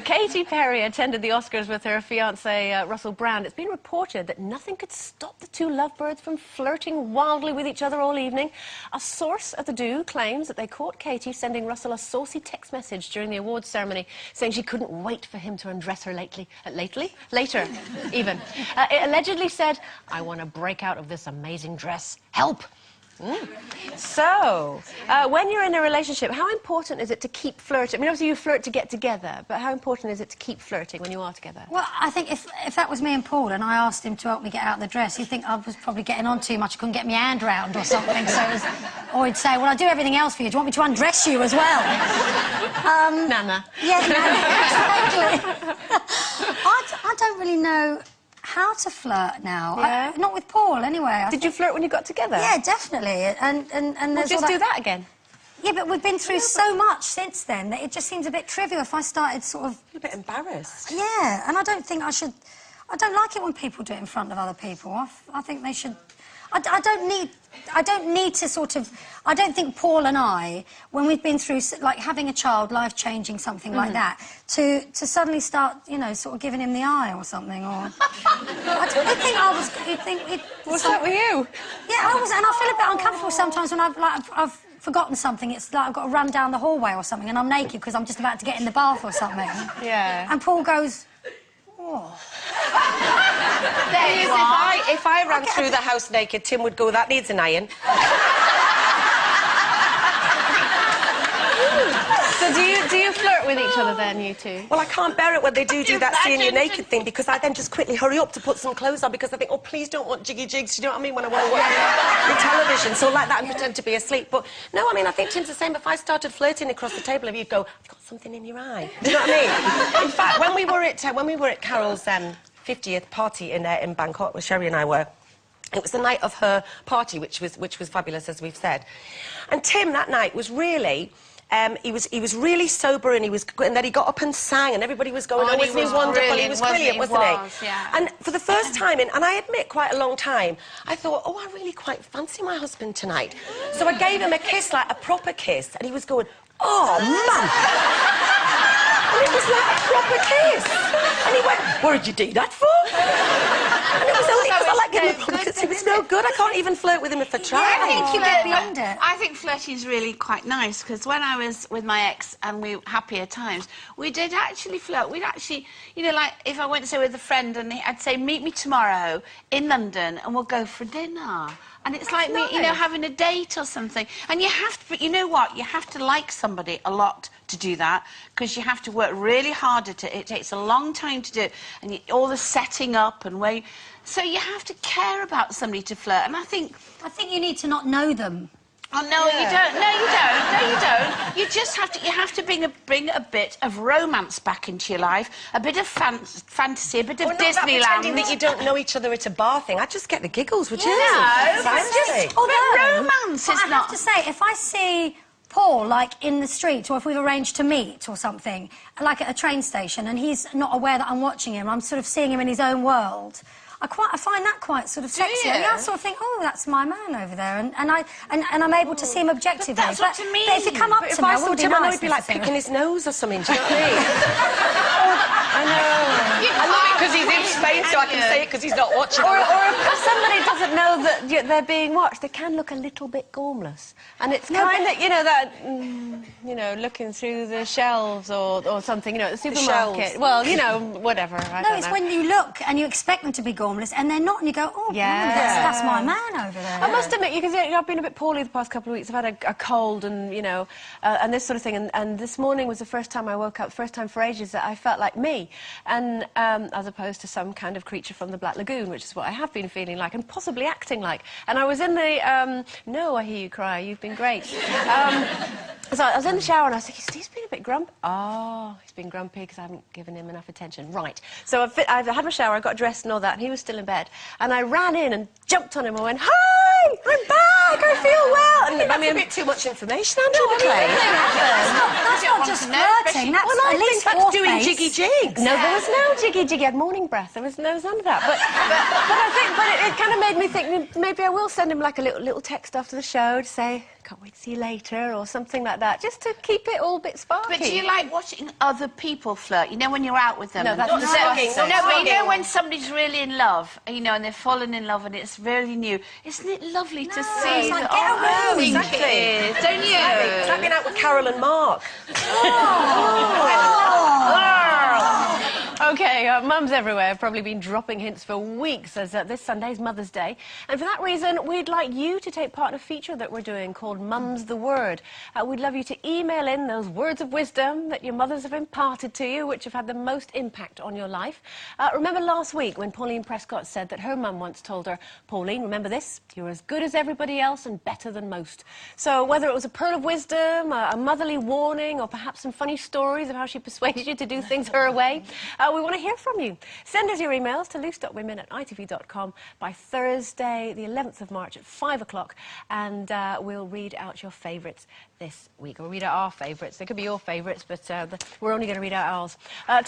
Katy Perry attended the Oscars with her fiancé, Russell Brand. It's been reported that nothing could stop the two lovebirds from flirting wildly with each other all evening. A source at the Do claims that they caught Katy sending Russell a saucy text message during the awards ceremony, saying she couldn't wait for him to undress her later, even. It allegedly said, "I want to break out of this amazing dress. Help!" So, when you're in a relationship, how important is it to keep flirting? I mean, obviously you flirt to get together, but how important is it to keep flirting when you are together? Well, I think if that was me and Paul and I asked him to help me get out of the dress, he'd think I was probably getting on too much, I couldn't get my hand round or something. So or he'd say, "Well, I do everything else for you. Do you want me to undress you as well?" Nana. Yeah, exactly. I don't really know how to flirt now. Yeah. Not with Paul, anyway. Did you flirt when you got together? Yeah, definitely. And well, just do that again. Yeah, but we've been through so much since then that it just seems a bit trivial if I started sort of... A bit embarrassed. Yeah, and I don't think I should... I don't like it when people do it in front of other people. I think they should... I don't need to sort of... I don't think Paul and I, when we've been through, like, having a child, life-changing, something like that, to suddenly start, you know, sort of giving him the eye or something, or... I think I was... What's that with you? Yeah, I was, and I feel a bit uncomfortable sometimes when I've forgotten something. It's like I've got to run down the hallway or something, and I'm naked because I'm just about to get in the bath or something. Yeah. And Paul goes... Oh. There you are. If I ran through the house naked, Tim would go, "That needs an iron." So do you flirt with each other then, you two? Well, I can't bear it when they do that seeing you naked thing, because I then just quickly hurry up to put some clothes on because I think, oh, please don't want jiggy jigs, you know what I mean, when I want to watch the television. So like that and pretend to be asleep. But no, I mean, I think Tim's the same. If I started flirting across the table, you'd go, "I've got something in your eye." Do you know what I mean? In fact, when we were at Carol's 50th party in Bangkok, where Sherry and I were, it was the night of her party, which was fabulous, as we've said. And Tim that night was really... he was really sober, and then he got up and sang, and everybody was going, "Oh, isn't he wonderful?" He was brilliant, wasn't he? Yeah. And for the first time, and I admit quite a long time, I thought, "Oh, I really quite fancy my husband tonight." So I gave him a kiss, like a proper kiss, and he was going, "Oh, Mum!" And it was like a proper kiss. And he went, "What did you do that for?" And it was only because I like giving him a proper kiss. It was no good. I can't even flirt with him if I try. I think you get beyond it. I think flirting is really quite nice, because when I was with my ex and we happier times, we did actually flirt. We'd actually, you know, like if I went to say with a friend and I'd say, "Meet me tomorrow in London and we'll go for dinner." And it's like me, you know, having a date or something. And you have to, but you know what? You have to like somebody a lot to do that, because you have to work really hard at it. It takes a long time to do it, and all the setting up and where. So you have to care about somebody to flirt. And I think you need to not know them. Oh, no, you don't. No, you don't. No, you don't. You just have to... You have to bring a bit of romance back into your life, a bit of fantasy, a bit of Disneyland. Pretending that you don't know each other at a bar thing. I'd just get the giggles, would you? No, romance is I have to say, if I see Paul, like, in the street, or if we've arranged to meet or something, like at a train station, and he's not aware that I'm watching him, I'm sort of seeing him in his own world, I find that quite sort of sexy. Yeah, I sort of think, "Oh, that's my man over there," and I'm able to see him objectively. But that's what I mean. But if you come up to me, I wouldn't be nice. I would be like picking his nose or something. Do you know what I mean? I know. I love it because he's in Spain, so I can say it because he's not watching. Or if somebody doesn't know that they're being watched, they can look a little bit gormless, and it's kind of, you know, that you know, looking through the shelves or something, you know, at the supermarket. Well, you know, whatever. I don't know. When you look and you expect them to be gormless, and they're not, and you go, "Oh, that's my man over there." I must admit, you can see, I've been a bit poorly the past couple of weeks. I've had a cold, and you know, and this sort of thing. And this morning was the first time I woke up, first time for ages that I felt like me, and as opposed to some kind of creature from the Black Lagoon, which is what I have been feeling like and possibly acting like. And I was in the no, I hear you cry. You've been great. So I was in the shower and I was thinking, "Steve's been a bit grumpy." Oh, he's been grumpy because I haven't given him enough attention. Right. So I had my shower, I got dressed and all that, and he was still in bed. And I ran in and jumped on him and went, "Hi! I'm back! I feel well!" And that's a bit too much information, Andrew. That's not just flirting. That's at least that's doing jiggy jigs. No, there was no jiggy jiggy. I had morning breath. There was none of that. But I think, it kind of made me think maybe I will send him like a little text after the show to say, can't wait to see you later, or something like that, just to keep it all a bit sparky. But do you like watching other people flirt? You know, when you're out with them? No, that's not disgusting. stalking, No, not but you know stalking. when somebody's really in love, you know, and they've fallen in love and it's really new. Isn't it lovely to see it's like, that? get I away. think Exactly. it is, don't you? It's like being out with Carol and Mark. OK, mums everywhere have probably been dropping hints for weeks as this Sunday's Mother's Day. And for that reason, we'd like you to take part in a feature that we're doing called Mum's the Word. We'd love you to email in those words of wisdom that your mothers have imparted to you, which have had the most impact on your life. Remember last week when Pauline Prescott said that her mum once told her, Pauline, remember this, you're as good as everybody else and better than most. So whether it was a pearl of wisdom, a motherly warning, or perhaps some funny stories of how she persuaded you to do things her way, we want to hear from you. Send us your emails to loose.women@itv.com by Thursday, the 11th of March at 5 o'clock, and we'll read out your favourites this week. We'll read out our favourites. They could be your favourites, but we're only going to read out ours. Time